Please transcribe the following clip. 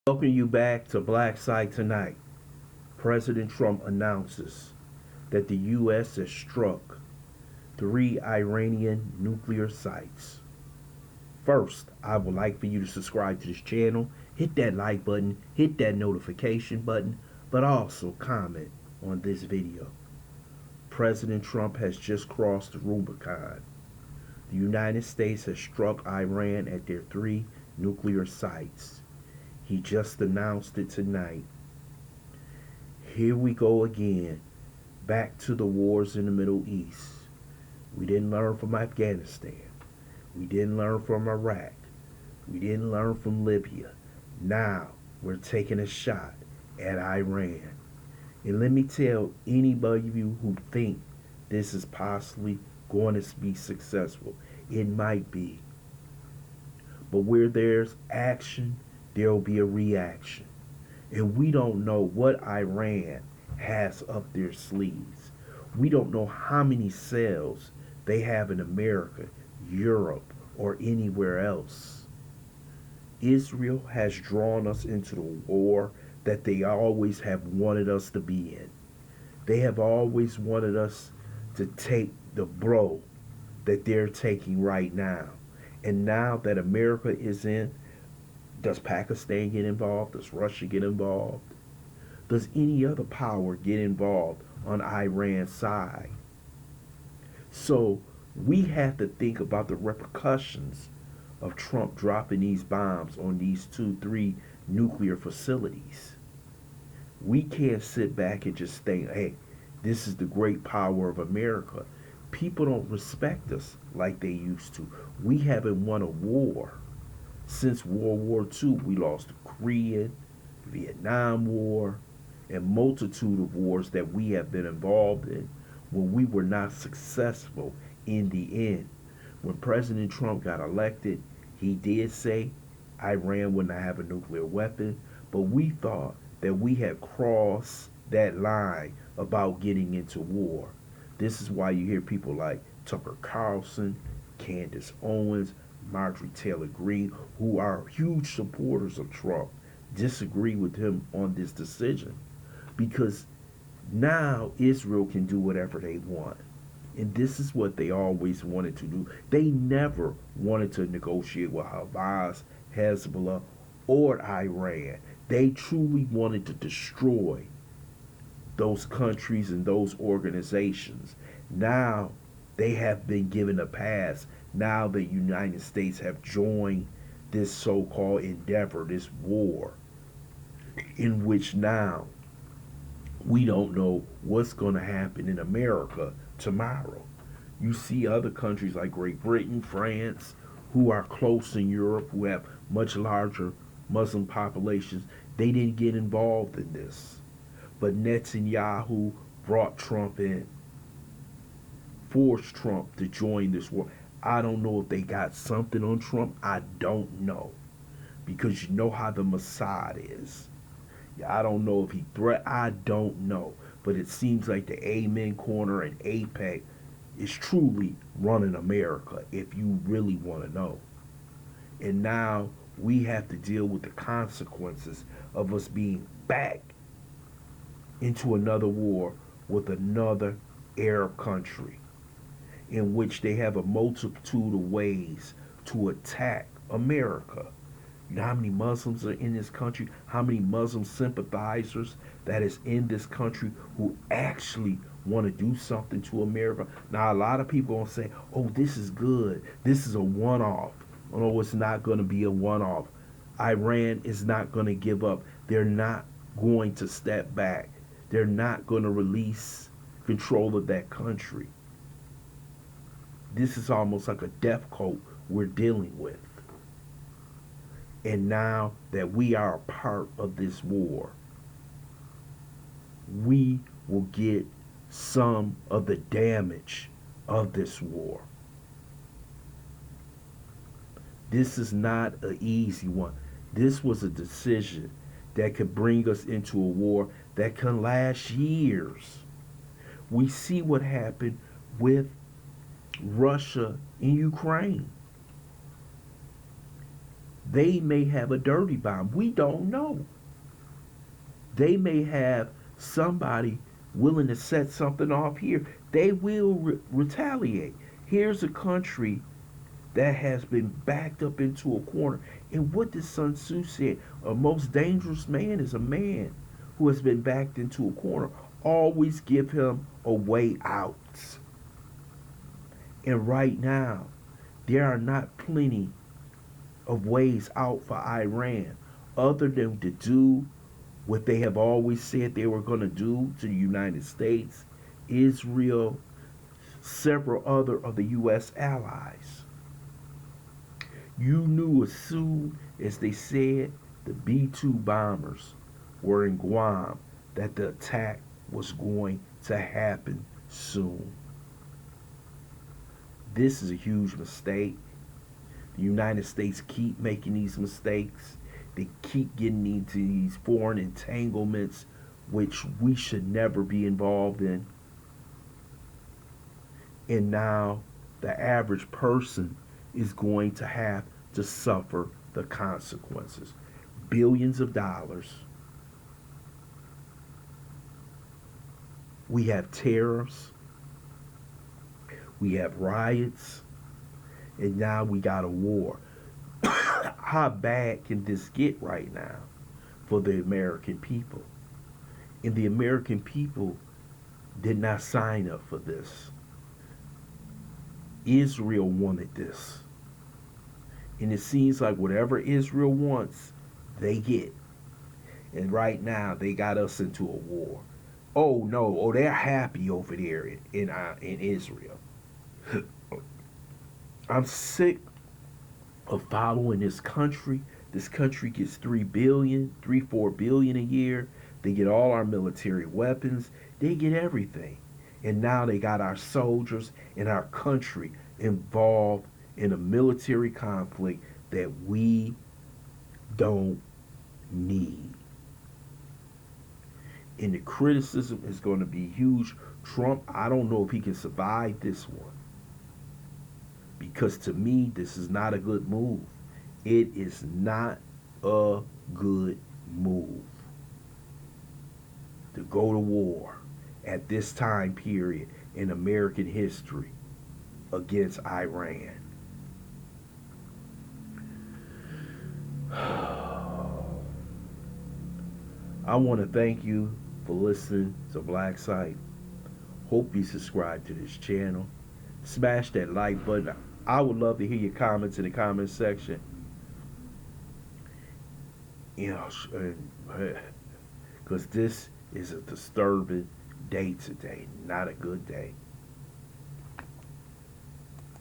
Welcome you back to Black Site Tonight. President Trump announces that the U.S. has struck 3 Iranian nuclear sites. First, I would like for you to subscribe to this channel, hit that like button, hit that notification button, but also comment on this video. President Trump has just crossed the Rubicon. The United States has struck Iran at their 3 nuclear sites. He just announced it tonight. Here we go again, back to the wars in the Middle East. We didn't learn from Afghanistan. We didn't learn from Iraq. We didn't learn from Libya. Now we're taking a shot at Iran. And let me tell anybody of you who think this is possibly going to be successful, it might be. But where there's action, there will be a reaction. And we don't know what Iran has up their sleeves. We don't know how many cells they have in America, Europe, or anywhere else. Israel has drawn us into the war that they always have wanted us to be in. They have always wanted us to take the blow that they're taking right now. And now that America is in, does Pakistan get involved? Does Russia get involved? Does any other power get involved on Iran's side? So we have to think about the repercussions of Trump dropping these bombs on these 3 nuclear facilities. We can't sit back and just think, hey, this is the great power of America. People don't respect us like they used to. We haven't won a war. Since World War II, we lost the Korean, Vietnam War, and multitude of wars that we have been involved in when we were not successful in the end. When President Trump got elected, he did say Iran would not have a nuclear weapon, but we thought that we had crossed that line about getting into war. This is why you hear people like Tucker Carlson, Candace Owens, Marjorie Taylor Greene, who are huge supporters of Trump, disagree with him on this decision. Because now Israel can do whatever they want. And this is what they always wanted to do. They never wanted to negotiate with Hamas, Hezbollah, or Iran. They truly wanted to destroy those countries and those organizations. Now they have been given a pass. Now the United States have joined this so-called endeavor, this war, in which now we don't know what's going to happen in America tomorrow. You see other countries like Great Britain, France, who are close in Europe, who have much larger Muslim populations. They didn't get involved in this. But Netanyahu brought Trump in, forced Trump to join this war. I don't know if they got something on Trump. I don't know. Because you know how the Mossad is. I don't know if he I don't know. But it seems like the Amen Corner and APEC is truly running America, if you really want to know. And now we have to deal with the consequences of us being back into another war with another Arab country, in which they have a multitude of ways to attack America. You know how many Muslims are in this country? How many Muslim sympathizers that is in this country who actually want to do something to America? Now, a lot of people will say, oh, this is good. This is a one-off. Oh, no, it's not going to be a one-off. Iran is not going to give up. They're not going to step back. They're not going to release control of that country. This is almost like a death cult we're dealing with. And now that we are a part of this war, we will get some of the damage of this war. This is not an easy one. This was a decision that could bring us into a war that can last years. We see what happened with Russia in Ukraine. They may have a dirty bomb. We don't know. They may have somebody willing to set something off here. They will retaliate. Here's a country that has been backed up into a corner. And what did Sun Tzu say? A most dangerous man is a man who has been backed into a corner. Always give him a way out. And right now, there are not plenty of ways out for Iran other than to do what they have always said they were going to do to the United States, Israel, several other of the U.S. allies. You knew as soon as they said the B-2 bombers were in Guam that the attack was going to happen soon. This is a huge mistake. The United States keep making these mistakes. They keep getting into these foreign entanglements which we should never be involved in. And now the average person is going to have to suffer the consequences. Billions of dollars. We have tariffs. We have riots. And now we got a war. How bad can this get right now for the American people? And the American people did not sign up for this. Israel wanted this. And it seems like whatever Israel wants, they get. And right now, they got us into a war. Oh no, oh they're happy over there in Israel. I'm sick of following this country. This country gets 4 billion a year. They get all our military weapons. They get everything. And now they got our soldiers and our country involved in a military conflict that we don't need. And the criticism is going to be huge. Trump, I don't know if he can survive this one. Because to me, this is not a good move. It is not a good move to go to war at this time period in American history against Iran. I want to thank you for listening to Black Site. Hope you subscribe to this channel. Smash that like button. I would love to hear your comments in the comment section. You know, because this is a disturbing day today, not a good day.